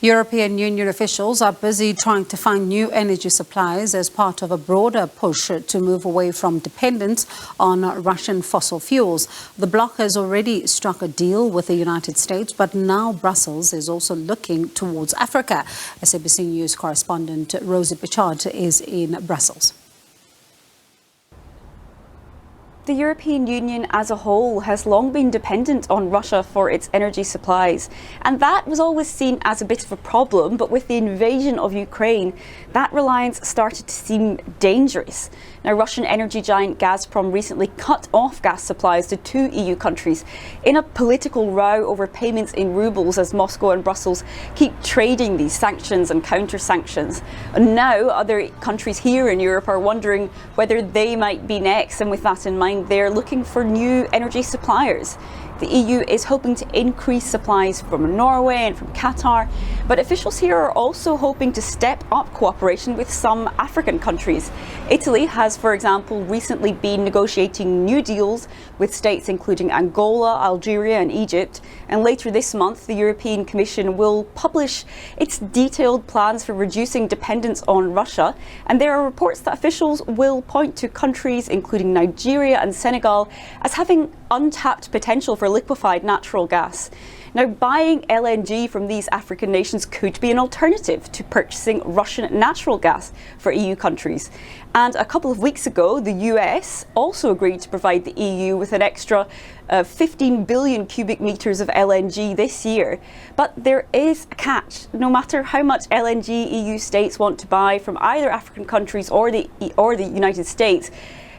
European Union officials are busy trying to find new energy supplies as part of a broader push to move away from dependence on Russian fossil fuels. The bloc has already struck a deal with the United States, but now Brussels is also looking towards Africa. SABC News correspondent Rosie Birchard is in Brussels. The European Union as a whole has long been dependent on Russia for its energy supplies, and that was always seen as a bit of a problem. But with the invasion of Ukraine, that reliance started to seem dangerous. Now, Russian energy giant Gazprom recently cut off gas supplies to 2 EU countries in a political row over payments in rubles as Moscow and Brussels keep trading these sanctions and counter-sanctions. And now other countries here in Europe are wondering whether they might be next, and with that in mind, they're looking for new energy suppliers. The EU is hoping to increase supplies from Norway and from Qatar, but officials here are also hoping to step up cooperation with some African countries. Italy has, for example, recently been negotiating new deals with states including Angola, Algeria and Egypt, and later this month the European Commission will publish its detailed plans for reducing dependence on Russia, and there are reports that officials will point to countries including Nigeria and Senegal as having untapped potential for liquefied natural gas. Now, buying LNG from these African nations could be an alternative to purchasing Russian natural gas for EU countries. And a couple of weeks ago, the US also agreed to provide the EU with an extra 15 billion cubic meters of LNG this year. But there is a catch. No matter how much LNG EU states want to buy from either African countries or the United States,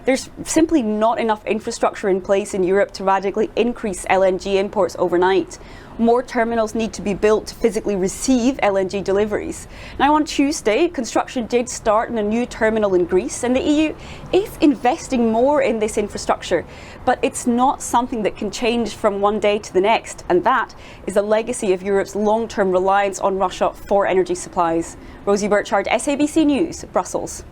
there's simply not enough infrastructure in place in Europe to radically increase LNG imports overnight. More terminals need to be built to physically receive LNG deliveries. Now, on Tuesday, construction did start in a new terminal in Greece, and the EU is investing more in this infrastructure. But it's not something that can change from one day to the next, and that is the legacy of Europe's long-term reliance on Russia for energy supplies. Rosie Birchard, SABC News, Brussels.